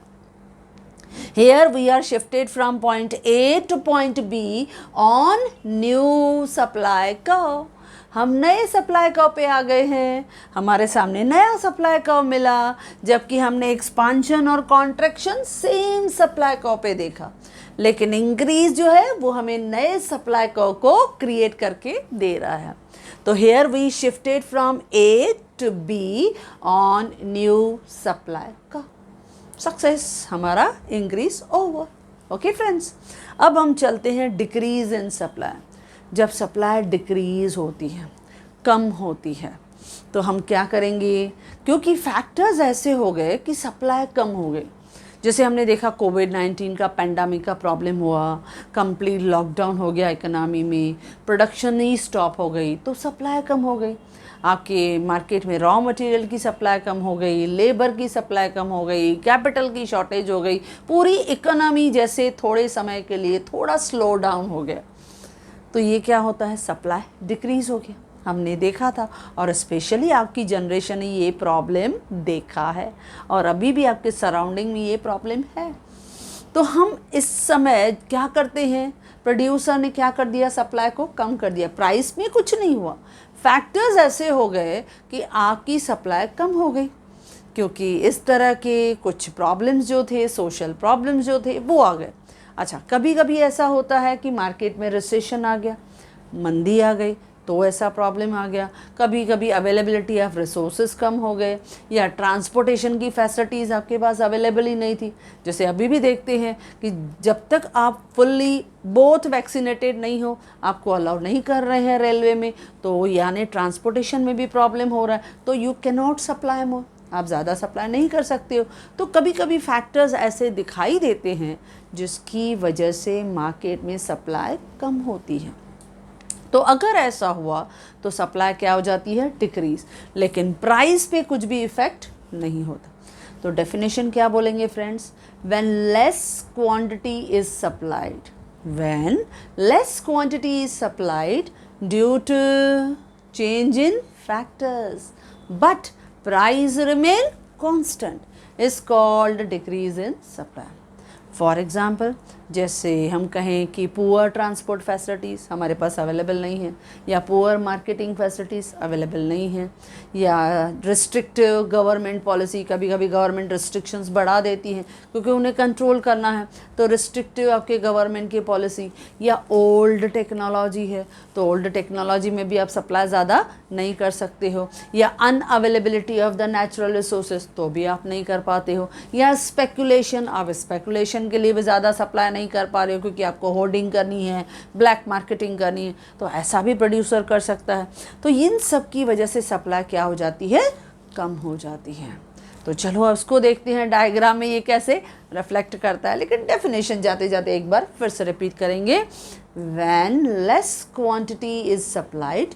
Here we are shifted from point A to point B on new supply curve. हम नए सप्लाई कर्व पे आ गए हैं, हमारे सामने नया सप्लाई कर्व मिला, जबकि हमने एक्सपांशन और कॉन्ट्रैक्शन सेम सप्लाई कर्व पे देखा, लेकिन इंक्रीज जो है वो हमें नए सप्लाई कर्व को क्रिएट करके दे रहा है। तो here we shifted from A to B on new supply curve. Success, हमारा इंक्रीज ओवर। ओके फ्रेंड्स, अब हम चलते हैं डिक्रीज इन सप्लाई। जब सप्लाई डिक्रीज होती है, कम होती है, तो हम क्या करेंगे? क्योंकि फैक्टर्स ऐसे हो गए कि सप्लाई कम हो गई। जैसे हमने देखा कोविड-19 का पेंडेमिक का प्रॉब्लम हुआ, कंप्लीट लॉकडाउन हो गया इकोनॉमी में, प्रोडक्शन ही स्टॉप हो गई, तो सप्लाई कम हो गई। आपके मार्केट में रॉ मटेरियल की सप्लाई कम हो गई, लेबर की सप्लाई कम हो गई, कैपिटल की शॉर्टेज हो गई, पूरी इकोनॉमी जैसे थोड़े समय के लिए थोड़ा स्लो डाउन हो गया। तो ये क्या होता है? सप्लाई डिक्रीज़ हो गया। हमने देखा था, और स्पेशली आपकी जनरेशन ने ये प्रॉब्लम देखा है, और अभी भी आपके सराउंडिंग में ये प्रॉब्लम है। तो हम इस समय क्या करते हैं? प्रोड्यूसर ने क्या कर दिया? सप्लाई को कम कर दिया। प्राइस में कुछ नहीं हुआ, फैक्टर्स ऐसे हो गए कि आपकी सप्लाई कम हो गई, क्योंकि इस तरह के कुछ प्रॉब्लम्स जो थे, सोशल प्रॉब्लम्स जो थे, वो आ गए। अच्छा, कभी कभी ऐसा होता है कि मार्केट में रिसेशन आ गया, मंदी आ गई, तो ऐसा प्रॉब्लम आ गया। कभी कभी अवेलेबिलिटी ऑफ रिसोर्सेज कम हो गए, या ट्रांसपोर्टेशन की फैसिलिटीज़ आपके पास अवेलेबल ही नहीं थी। जैसे अभी भी देखते हैं कि जब तक आप फुल्ली बोथ वैक्सीनेटेड नहीं हो, आपको अलाउ नहीं कर रहे हैं रेलवे में, तो यानी ट्रांसपोर्टेशन में भी प्रॉब्लम हो रहा है, तो यू कैन नॉट सप्लाई मोर, आप ज़्यादा सप्लाई नहीं कर सकते हो। तो कभी कभी फैक्टर्स ऐसे दिखाई देते हैं जिसकी वजह से मार्केट में सप्लाई कम होती है। तो अगर ऐसा हुआ तो सप्लाई क्या हो जाती है? डिक्रीज। लेकिन प्राइस पे कुछ भी इफेक्ट नहीं होता। तो डेफिनेशन क्या बोलेंगे friends? When less quantity is supplied, when less quantity is supplied due to change in factors but price remain constant is called decrease in supply. For example, जैसे हम कहें कि पुअर ट्रांसपोर्ट फैसिलिटीज़ हमारे पास available नहीं है, या poor marketing facilities available नहीं है, या रिस्ट्रिक्टिव गवर्नमेंट पॉलिसी, कभी कभी गवर्नमेंट रिस्ट्रिक्शंस बढ़ा देती हैं क्योंकि उन्हें कंट्रोल करना है, तो रिस्ट्रिक्टिव आपके गवर्नमेंट की पॉलिसी, या ओल्ड टेक्नोलॉजी है तो ओल्ड टेक्नोलॉजी में भी आप सप्लाई ज़्यादा नहीं कर सकते हो, या unavailability of the natural resources, तो भी आप नहीं कर पाते हो, या स्पेकुलेशन, आप स्पेकुलेशन के लिए भी ज़्यादा सप्लाई नहीं कर पा रहे हो क्योंकि आपको होर्डिंग करनी है, ब्लैक मार्केटिंग करनी है, तो ऐसा भी प्रोड्यूसर कर सकता है। तो इन सब की वजह से सप्लाई क्या हो जाती है? कम हो जाती है। तो चलो अब उसको देखते हैं डायग्राम में ये कैसे रिफ्लेक्ट करता है। लेकिन डेफिनेशन जाते जाते एक बार फिर से रिपीट करेंगे। When less quantity is supplied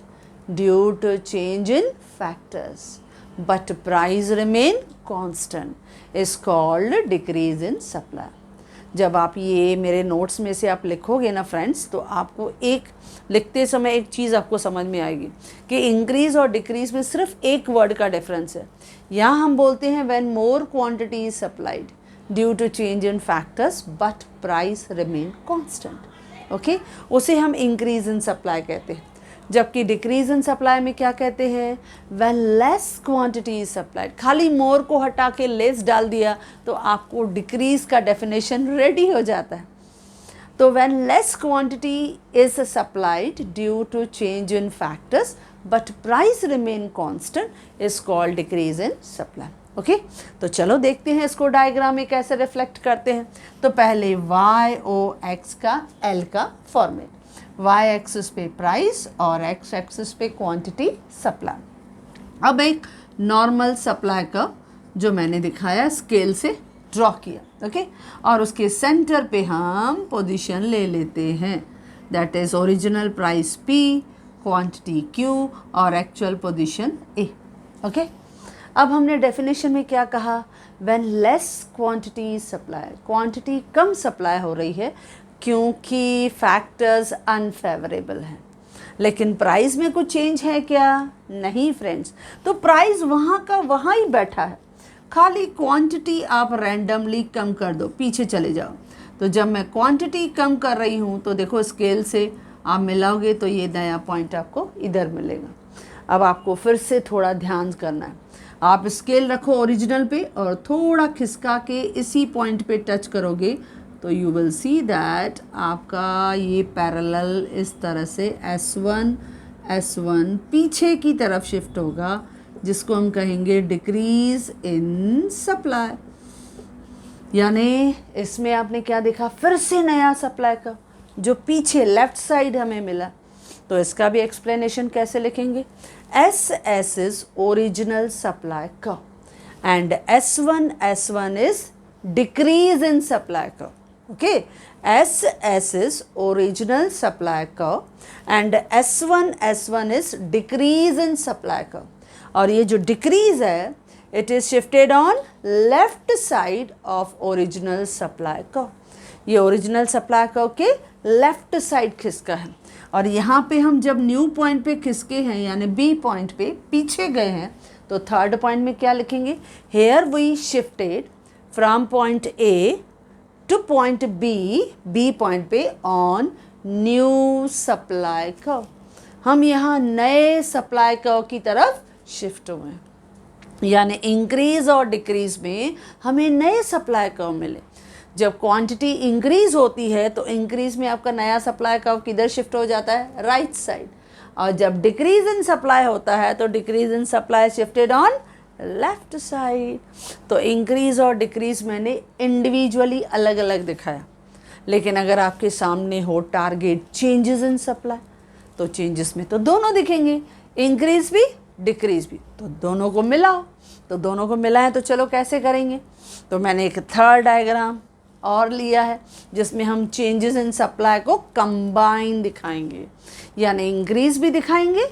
due to change in factors but price remain constant is called decrease in supply. जब आप ये मेरे नोट्स में से आप लिखोगे ना फ्रेंड्स, तो आपको एक लिखते समय एक चीज़ आपको समझ में आएगी कि इंक्रीज़ और डिक्रीज़ में सिर्फ एक वर्ड का डिफरेंस है। यहाँ हम बोलते हैं when more quantity is supplied due to change in factors but price remain constant. Okay, उसे हम इंक्रीज इन सप्लाई कहते हैं। जबकि डिक्रीज इन सप्लाई में क्या कहते हैं? When less quantity is supplied. खाली मोर को हटा के लेस डाल दिया तो आपको डिक्रीज का डेफिनेशन रेडी हो जाता है। तो when less quantity is supplied due to change in factors but price remain constant is called decrease in supply. Okay, तो चलो देखते हैं इसको डायग्राम में कैसे रिफ्लेक्ट करते हैं। तो पहले वाई ओ एक्स का एल का फॉर्मेट, वाई एक्सिस पे प्राइस और एक्स एक्सिस पे क्वांटिटी सप्लाई। अब एक नॉर्मल सप्लाई का जो मैंने दिखाया स्केल से ड्रॉ किया, ओके, और उसके सेंटर पे हम पोजीशन ले लेते हैं, that is original price P, quantity Q और एक्चुअल पोजीशन A। ओके, अब हमने डेफिनेशन में क्या कहा? When less quantity supply, quantity come supply हो रही है क्योंकि फैक्टर्स अनफेवरेबल हैं। लेकिन प्राइस में कुछ चेंज है क्या? नहीं फ्रेंड्स। तो प्राइस वहाँ का वहाँ ही बैठा है, खाली क्वांटिटी आप रैंडमली कम कर दो, पीछे चले जाओ। तो जब मैं क्वांटिटी कम कर रही हूँ तो देखो स्केल से आप मिलाओगे तो ये नया पॉइंट आपको इधर मिलेगा। अब आपको फिर से थोड़ा ध्यान करना है, आप स्केल रखो ओरिजिनल पे और थोड़ा खिसका के इसी पॉइंट पे टच करोगे तो यू विल सी दैट आपका ये पैरेलल इस तरह से S1 पीछे की तरफ शिफ्ट होगा, जिसको हम कहेंगे डिक्रीज इन सप्लाई। यानी इसमें आपने क्या देखा, फिर से नया सप्लाई का जो पीछे लेफ्ट साइड हमें मिला। तो इसका भी एक्सप्लेनेशन कैसे लिखेंगे, SS इज ओरिजिनल सप्लाई का and S1 is decrease in supply का। Okay, SS is original supply का and S1 is decrease in supply का। और ये जो डिक्रीज है it is shifted on left side of original supply का। ये ओरिजिनल सप्लाई का के लेफ्ट साइड खिसका है। और यहाँ पे हम जब न्यू पॉइंट पे खिसके हैं यानी बी पॉइंट पे पीछे गए हैं तो थर्ड पॉइंट में क्या लिखेंगे, here we shifted from point A to point B point पे ऑन न्यू सप्लाई कर्व। हम यहाँ नए सप्लाई कर्व की तरफ शिफ्ट हुए हैं, यानी इंक्रीज और डिक्रीज में हमें नए सप्लाई कर्व मिले। जब क्वांटिटी इंक्रीज होती है तो इंक्रीज में आपका नया सप्लाई कर्व किधर शिफ्ट हो जाता है, राइट साइड। और जब डिक्रीज इन सप्लाई होता है तो decrease in supply shifted on left side. तो इंक्रीज और डिक्रीज मैंने इंडिविजुअली अलग अलग दिखाया, लेकिन अगर आपके सामने हो टारगेट चेंजेस इन सप्लाई तो चेंजेस में तो दोनों दिखेंगे, इंक्रीज भी डिक्रीज भी। तो दोनों को मिलाओ, तो दोनों को मिलाएं तो चलो कैसे करेंगे। तो मैंने एक थर्ड डायग्राम और लिया है जिसमें हम चेंजेस इन सप्लाई को कंबाइन दिखाएंगे, यानी इंक्रीज भी दिखाएंगे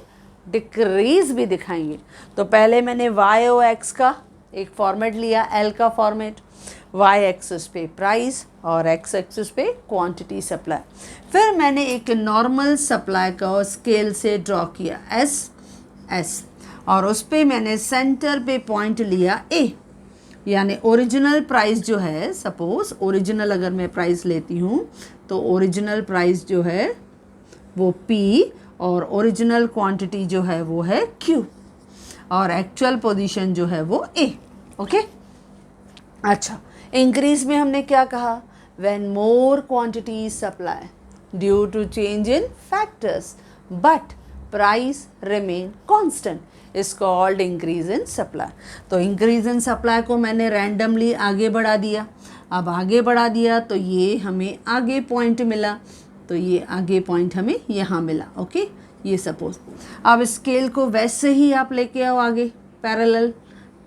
डिक्रीज भी दिखाएंगे। तो पहले मैंने y और x का एक फॉर्मेट लिया, L का फॉर्मेट, y एक्सिस पे प्राइस और x एक्सिस पे क्वांटिटी सप्लाई। फिर मैंने एक नॉर्मल सप्लाई का स्केल से ड्रॉ किया S और उस पर मैंने सेंटर पे पॉइंट लिया A, यानी ओरिजिनल प्राइस जो है, सपोज ओरिजिनल अगर मैं प्राइस लेती हूँ तो ओरिजिनल प्राइस जो है वो P और ओरिजिनल क्वांटिटी जो है वो है Q और एक्चुअल पोजीशन जो है वो A। ओके, अच्छा, इंक्रीज में हमने क्या कहा, when more quantity supply due to change in factors but price remain constant is called increase in supply. तो इंक्रीज इन सप्लाई को मैंने रैंडमली आगे बढ़ा दिया। अब आगे बढ़ा दिया तो ये हमें आगे पॉइंट मिला, तो ये आगे पॉइंट हमें यहाँ मिला। ओके, ये सपोज। अब स्केल को वैसे ही आप लेके आओ आगे पैरेलल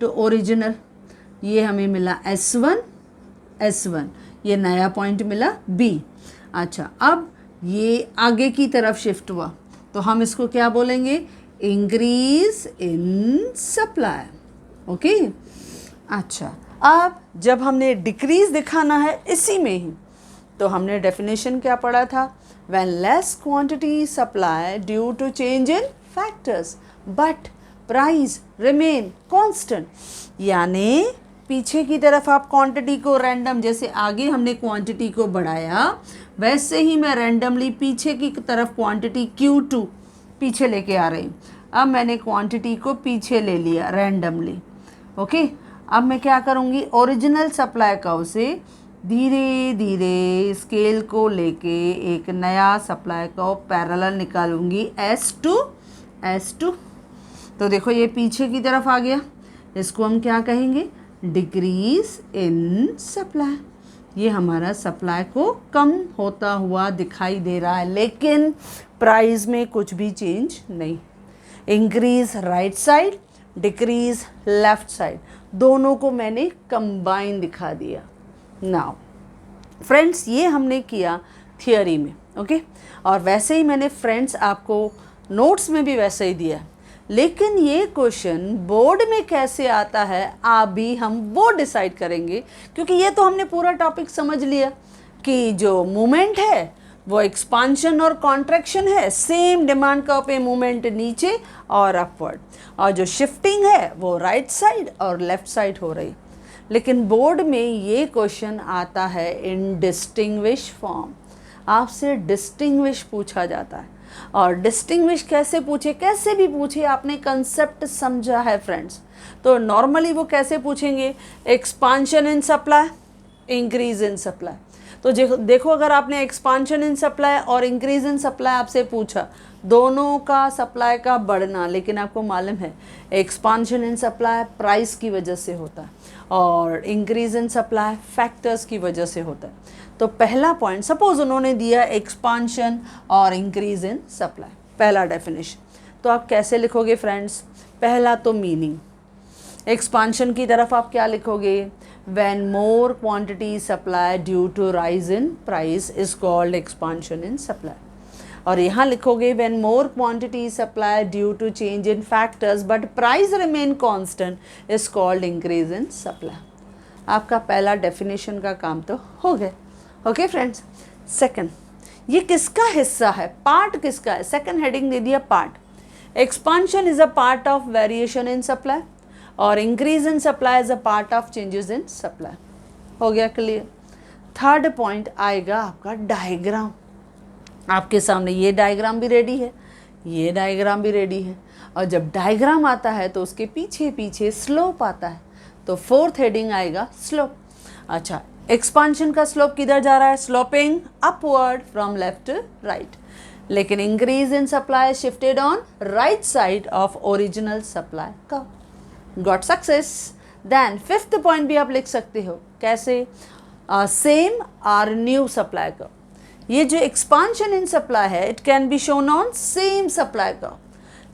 टू ओरिजिनल। ये हमें मिला S1, ये नया पॉइंट मिला B। अच्छा, अब ये आगे की तरफ शिफ्ट हुआ तो हम इसको क्या बोलेंगे, इंक्रीज इन सप्लाई। ओके, अच्छा, अब जब हमने डिक्रीज दिखाना है इसी में ही तो हमने डेफिनेशन क्या पढ़ा था, when less quantity supply due to change in factors but price remain constant. यानी पीछे की तरफ आप क्वांटिटी को रैंडम, जैसे आगे हमने क्वांटिटी को बढ़ाया वैसे ही मैं रैंडमली पीछे की तरफ क्वांटिटी Q2 पीछे लेके आ रही हूँ। अब मैंने क्वांटिटी को पीछे ले लिया रैंडमली। ओके, अब मैं क्या करूँगी, ओरिजिनल सप्लाई कर्व से धीरे धीरे स्केल को लेके एक नया सप्लाई कर्व पैरेलल निकालूंगी S2। तो देखो ये पीछे की तरफ आ गया, इसको हम क्या कहेंगे, डिक्रीज इन सप्लाई। ये हमारा सप्लाई को कम होता हुआ दिखाई दे रहा है, लेकिन प्राइस में कुछ भी चेंज नहीं। Increase right side, decrease left side, दोनों को मैंने कंबाइन दिखा दिया। नाउ फ्रेंड्स, ये हमने किया थियोरी में। ओके, और वैसे ही मैंने फ्रेंड्स आपको नोट्स में भी वैसे ही दिया, लेकिन ये क्वेश्चन बोर्ड में कैसे आता है अभी हम वो डिसाइड करेंगे, क्योंकि ये तो हमने पूरा टॉपिक समझ लिया कि जो मूवमेंट है वो एक्सपांशन और कॉन्ट्रैक्शन है, सेम डिमांड कर्व पे मूवमेंट नीचे और अपवर्ड, और जो शिफ्टिंग है वो राइट साइड और लेफ्ट साइड हो रही। लेकिन बोर्ड में ये क्वेश्चन आता है इन डिस्टिंग्विश फॉर्म, आपसे डिस्टिंग्विश पूछा जाता है। और डिस्टिंग्विश कैसे पूछे, कैसे भी पूछे, आपने कंसेप्ट समझा है फ्रेंड्स, तो नॉर्मली वो कैसे पूछेंगे, expansion in supply, increase in supply. तो देखो अगर आपने एक्सपांशन इन सप्लाई और इंक्रीज इन सप्लाई आपसे पूछा, दोनों का सप्लाई का बढ़ना, लेकिन आपको मालूम है एक्सपांशन इन सप्लाई प्राइस की वजह से होता है और इंक्रीज इन सप्लाई फैक्टर्स की वजह से होता है। तो पहला पॉइंट, सपोज उन्होंने दिया एक्सपांशन और इंक्रीज इन सप्लाई, पहला डेफिनेशन, तो आप कैसे लिखोगे फ्रेंड्स, पहला तो मीनिंग, एक्सपांशन की तरफ आप क्या लिखोगे, when more quantity supply due to rise in price is called expansion in supply। और यहाँ लिखोगे when more quantity supply due to change in factors but price remain constant is called increase in supply। आपका पहला definition का काम तो हो गया। ओके फ्रेंड्स, सेकंड, ये किसका हिस्सा है, पार्ट किसका है, सेकंड हेडिंग दे दिया part. Expansion is a part of variation in supply और increase in supply is a part of changes in supply. हो गया क्लियर। थर्ड पॉइंट आएगा आपका डायग्राम। आपके सामने ये डायग्राम भी रेडी है, ये डायग्राम भी रेडी है, और जब डायग्राम आता है तो उसके पीछे पीछे स्लोप आता है, तो फोर्थ हेडिंग आएगा स्लोप। अच्छा, एक्सपांशन का स्लोप किधर जा रहा है, sloping upward from left to right, लेकिन increase in supply shifted on right side of original supply का। Got success. Then fifth point भी आप लिख सकते हो, कैसे, सेम आर न्यू सप्लाई का। ये जो एक्सपांशन इन सप्लाई है it can be shown on same supply का,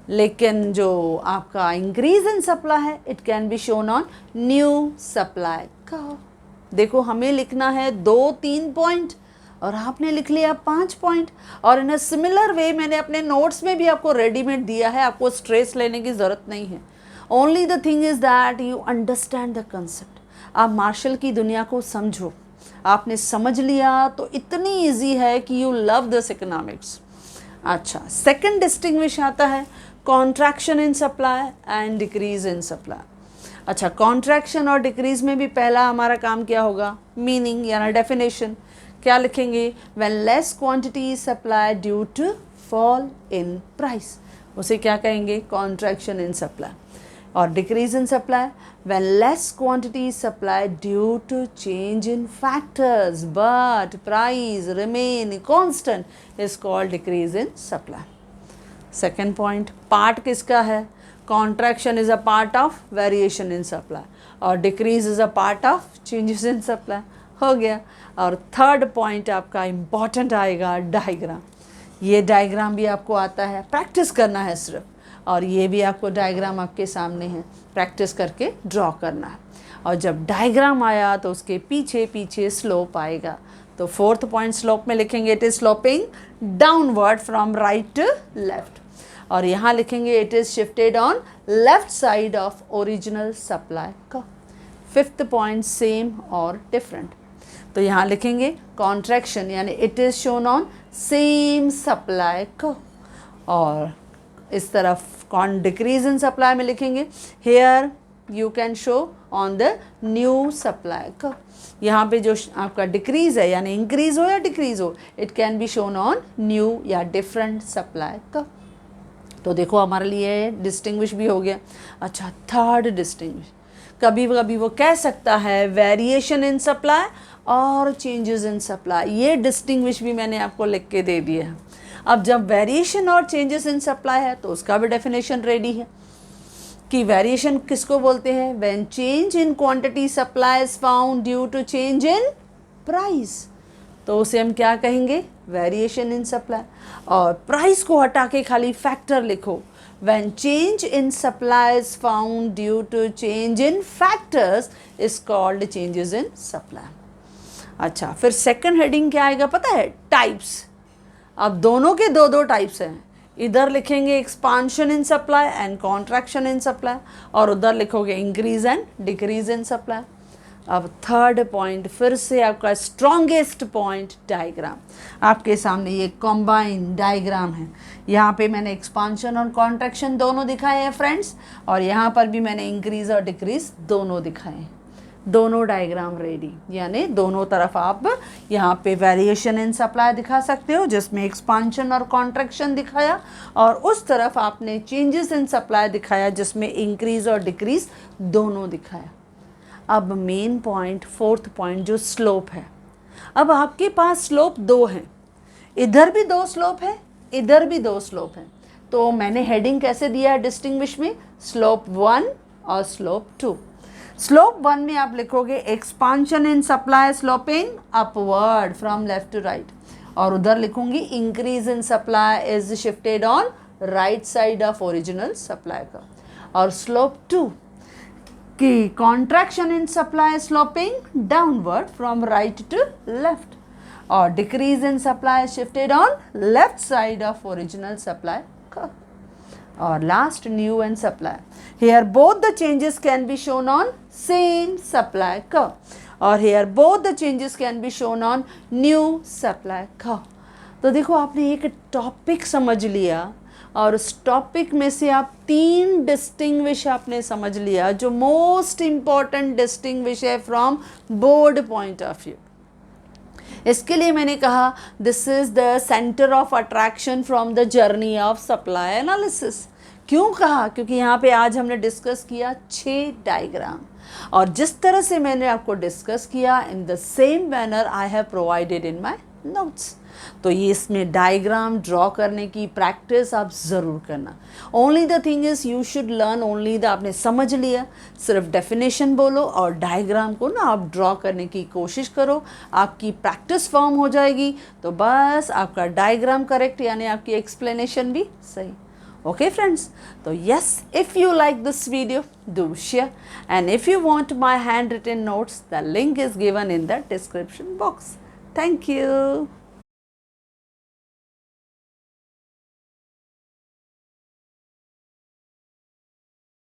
लेकिन जो आपका इंक्रीज इन सप्लाई है it can be shown on new supply का। देखो हमें लिखना है 2-3 पॉइंट और आपने लिख लिया 5 पॉइंट, और इन अ सिमिलर वे मैंने अपने नोट्स में भी आपको रेडीमेड दिया है, आपको स्ट्रेस लेने की ज़रूरत नहीं है। Only the thing is that you understand the concept. आप मार्शल की दुनिया को समझो, आपने समझ लिया तो इतनी ईजी है कि यू लव दिस इकोनॉमिक्स। अच्छा, सेकंड डिस्टिंग्विश आता है contraction in supply and decrease in supply. अच्छा, कॉन्ट्रैक्शन और डिक्रीज में भी पहला हमारा काम क्या होगा, मीनिंग यानी डेफिनेशन। क्या लिखेंगे, when less quantity is supply due to fall in price, उसे क्या कहेंगे, कॉन्ट्रैक्शन इन सप्लाई। और decrease in supply, when less quantity is supplied due to change in factors but price remain constant is called decrease in supply। Second point, part किसका है, contraction is a part of variation in supply और decrease is a part of changes in supply। हो गया। और third point आपका important आएगा diagram. ये diagram भी आपको आता है, प्रैक्टिस करना है सिर्फ, और ये भी आपको डायग्राम आपके सामने है, प्रैक्टिस करके ड्रॉ करना है। और जब डायग्राम आया तो उसके पीछे पीछे स्लोप आएगा, तो फोर्थ पॉइंट स्लोप में लिखेंगे it is sloping downward from right to left, और यहाँ लिखेंगे it is shifted on left side of original supply का। फिफ्थ पॉइंट सेम और डिफरेंट, तो यहाँ लिखेंगे कॉन्ट्रैक्शन यानी it is shown on same supply का, और इस तरफ डिक्रीज इन सप्लाई में लिखेंगे here you can show on the new supply का। यहाँ पे जो आपका डिक्रीज है यानी इंक्रीज हो या डिक्रीज हो, it can be shown on new या डिफरेंट सप्लाई का। तो देखो हमारे लिए डिस्टिंग्विश भी हो गया। अच्छा, थर्ड डिस्टिंग्विश, कभी कभी वो कह सकता है वेरिएशन इन सप्लाई और चेंजेस इन सप्लाई, ये डिस्टिंग्विश भी मैंने आपको लिख के दे दिया है। अब जब वेरिएशन और चेंजेस इन सप्लाई है तो उसका भी डेफिनेशन रेडी है कि वेरिएशन किसको बोलते हैं, when change in quantity supply is found due to change in price, तो उसे हम क्या कहेंगे, वेरिएशन इन सप्लाई। और प्राइस को हटा के खाली फैक्टर लिखो, when change in supply is found due to change in factors is called changes in supply. अच्छा, फिर सेकंड हेडिंग क्या आएगा पता है, टाइप्स। अब दोनों के दो टाइप्स हैं, इधर लिखेंगे expansion in supply and contraction in supply, और उधर लिखोगे increase and decrease in supply. अब थर्ड पॉइंट फिर से आपका स्ट्रॉन्गेस्ट पॉइंट, डायग्राम। आपके सामने ये कॉम्बाइन डायग्राम है। यहाँ पे मैंने एक्सपांशन और कॉन्ट्रैक्शन दोनों दिखाए हैं फ्रेंड्स, और यहाँ पर भी मैंने इंक्रीज और डिक्रीज दोनों दिखाए हैं। दोनों डायग्राम रेडी, यानी दोनों तरफ आप यहाँ पे वेरिएशन इन सप्लाई दिखा सकते हो जिसमें एक्सपांशन और कॉन्ट्रैक्शन दिखाया, और उस तरफ आपने चेंजेस इन सप्लाई दिखाया जिसमें इंक्रीज और डिक्रीज दोनों दिखाया। अब मेन पॉइंट, फोर्थ पॉइंट जो स्लोप है। अब आपके पास स्लोप दो हैं, इधर भी दो स्लोप है, इधर भी दो स्लोप है। तो मैंने हेडिंग कैसे दिया है डिस्टिंग्विश में, स्लोप 1 और स्लोप 2। स्लोप 1 में आप लिखोगे expansion in supply sloping upward from left to right, और उधर लिखूंगी increase in supply is shifted on right side of original supply का। और स्लोप 2 कि contraction in supply sloping downward from right to left, और decrease in supply shifted on left side of original supply curve. Or last, new and supply. Here both the changes can be shown on same supply curve, or here both the changes can be shown on new supply curve. तो देखो आपने एक topic समझ लिया, और उस topic में से आप 3 डिस्टिंग्विश आपने समझ लिया जो मोस्ट इम्पॉर्टेंट डिस्टिंग्विश है from board point of view. इसके लिए मैंने कहा this is the centre of attraction from the journey of supply analysis. क्यों कहा? क्योंकि यहाँ पे आज हमने डिस्कस किया 6 डायग्राम, और जिस तरह से मैंने आपको डिस्कस किया in the same manner I have provided in my notes. तो ये इसमें डायग्राम ड्रॉ करने की प्रैक्टिस आप ज़रूर करना। Only the thing is you should learn only the, आपने समझ लिया, सिर्फ डेफिनेशन बोलो और डायग्राम को ना आप ड्रॉ करने की कोशिश करो, आपकी प्रैक्टिस फॉर्म हो जाएगी। तो बस आपका डायग्राम करेक्ट, यानी आपकी एक्सप्लेनेशन भी सही। Okay friends, so yes, if you like this video, do share, and if you want my handwritten notes, the link is given in the description box. Thank you.